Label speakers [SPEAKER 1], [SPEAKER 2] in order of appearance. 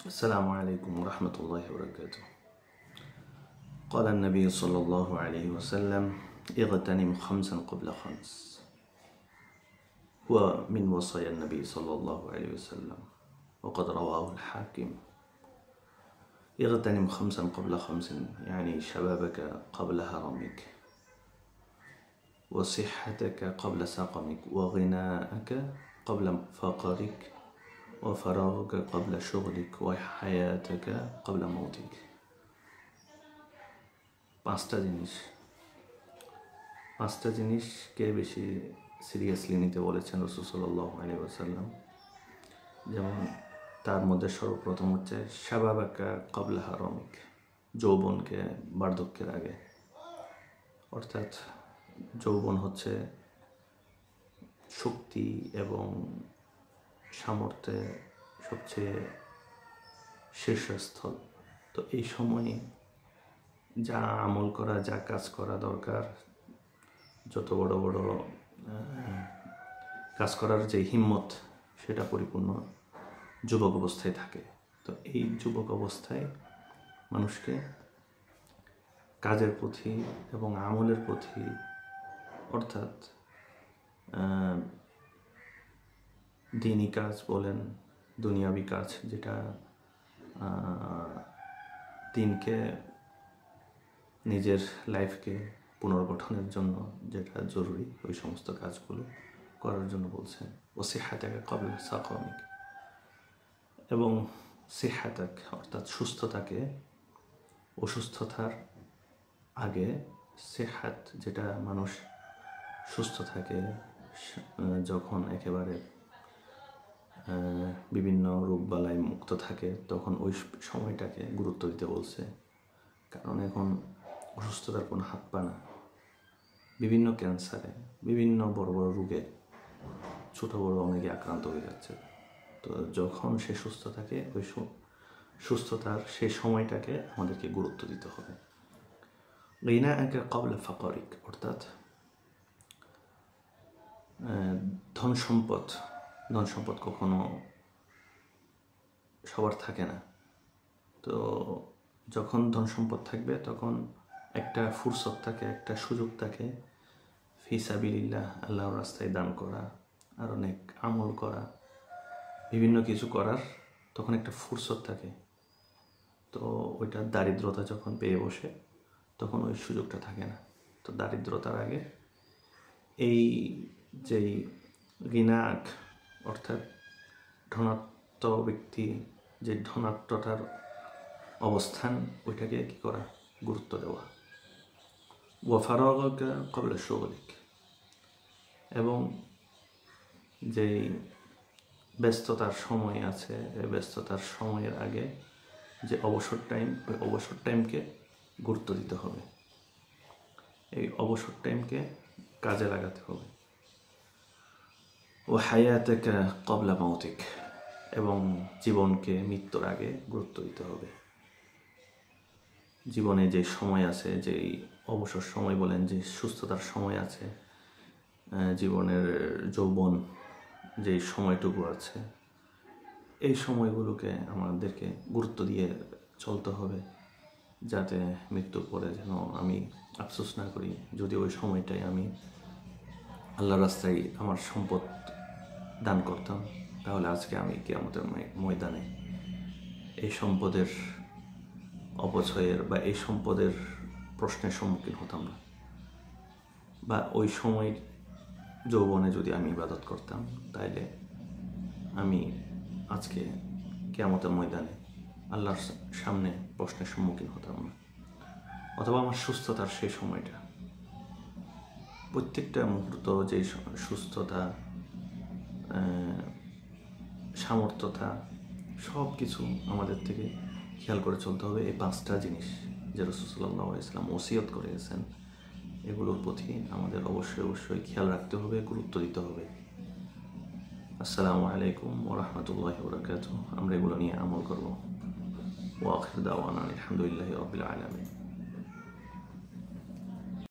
[SPEAKER 1] السلام عليكم ورحمة الله وبركاته. قال النبي صلى الله عليه وسلم: اغتنم خمسا قبل خمس. هو من وصايا النبي صلى الله عليه وسلم، وقد رواه الحاكم. اغتنم خمسا قبل خمس، يعني شبابك قبل هرمك، وصحتك قبل سقمك، وغناءك قبل فقرك، وفراغك قبل شغلك، وحياتك قبل موتك। পাঁচটা জিনিসকে বেশি সিরিয়াসলি নিতে বলেছেন রাসূল সাল্লাল্লাহু আলাইহি ওয়াসাল্লাম। যেমন তার মধ্যে সর্বপ্রথম হচ্ছে শাবাবাকা ক্বাবলা হারামিক, যৌবনকে বার্ধক্যের আগে। অর্থাৎ যৌবন হচ্ছে শক্তি এবং সামর্থ্যের সবচেয়ে শীর্ষস্থল। তো এই সময়ে যা আমল করা, যা কাজ করা দরকার, যত বড় বড় কাজ করার যে হিম্মত, সেটা পরিপূর্ণ যুবক অবস্থায় থাকে। তো এই যুবক অবস্থায় মানুষকে কাজের প্রতি এবং আমলের প্রতি, অর্থাৎ দিনী কাজ বলেন, দুনিয়াবি কাজ, যেটা দিনকে, নিজের লাইফকে পুনর্গঠনের জন্য যেটা জরুরি, ওই সমস্ত কাজগুলো করার জন্য বলছেন। ও সিহাতাকা ক্বাবলা সাকামিক, এবং সিহাতাক অর্থাৎ সুস্থতাকে অসুস্থতার আগে। সিহাত যেটা মানুষ সুস্থ থাকে যখন একেবারে বিভিন্ন রোগবালাই মুক্ত থাকে, তখন ওই সময়টাকে গুরুত্ব দিতে বলছে। কারণ এখন অসুস্থতার কোনো হাত পা না। বিভিন্ন ক্যান্সারে, বিভিন্ন বড় বড় রোগে ছোট বড় অনেকে আক্রান্ত হয়ে যাচ্ছে। তো যখন সে সুস্থ থাকে, ওই সুস্থতার সেই সময়টাকে আমাদেরকে গুরুত্ব দিতে হবে। গিনাআকা ক্বাবলা ফাকরিক, অর্থাৎ ধন সম্পদ কখনো সবার থাকে না। তো যখন ধন সম্পদ থাকবে, তখন একটা ফুরসত থাকে, একটা সুযোগ থাকে ফি সাবিলিল্লাহ, আল্লাহর রাস্তায় দান করা, আর অনেক আমল করা, বিভিন্ন কিছু করার তখন একটা ফুরসত থাকে। তো ওইটা দারিদ্রতা যখন পেয়ে বসে, তখন ওই সুযোগটা থাকে না। তো দারিদ্রতার আগে এই যেই গিনাক, অর্থাৎ ধনাত্ম ব্যক্তি, যে ধনাত্মতার অবস্থান, ওইটাকে কী করা, গুরুত্ব দেওয়া। ওয়া ফারাগাকা ক্বাবলা শুগলিক, এবং যেই ব্যস্ততার সময় আছে, এই ব্যস্ততার সময়ের আগে যে অবসর টাইম, ওই অবসর টাইমকে গুরুত্ব দিতে হবে। এই অবসর টাইমকে কাজে লাগাতে হবে। ও হায়াতাকা ক্বাবলা মাউতিক, এবং জীবনকে মৃত্যুর আগে গুরুত্ব দিতে হবে। জীবনে যে সময় আছে, যেই অবসর সময় বলেন, যে সুস্থতার সময় আছে, জীবনের যৌবন যেই সময়টুকু আছে, এই সময়গুলোকে আমাদেরকে গুরুত্ব দিয়ে চলতে হবে, যাতে মৃত্যুর পরে যেন আমি আফসোস না করি। যদি ওই সময়টাই আমি আল্লাহর রাস্তায় আমার সম্পদ দান করতাম, তাহলে আজকে আমি কিয়ামতের ময়দানে এই সম্পদের অপচয়ের বা এই সম্পদের প্রশ্নের সম্মুখীন হতাম না। বা ওই সময় যৌবনে যদি আমি ইবাদত করতাম, তাইলে আমি আজকে কিয়ামতের ময়দানে আল্লাহর সামনে প্রশ্নের সম্মুখীন হতাম না। অথবা আমার সুস্থতার সেই সময়টা, প্রত্যেকটা মুহূর্ত, যে সুস্থতা, সামর্থ্যতা, সব কিছু আমাদের থেকে খেয়াল করে চলতে হবে। এই পাঁচটা জিনিস যে রাসূল সাল্লাল্লাহু আলাইহি ওয়াসাল্লাম ওসিয়ত করে গেছেন, এগুলোর প্রতি আমাদের অবশ্যই খেয়াল রাখতে হবে, গুরুত্ব দিতে হবে। আসসালামু আলাইকুম ওয়া রাহমাতুল্লাহি ওয়া বারাকাতুহু। আমরা এগুলো নিয়ে আমল করব। ওয়া আখিরু দাওয়ানা আলহামদুলিল্লাহি রাব্বিল আলামিন।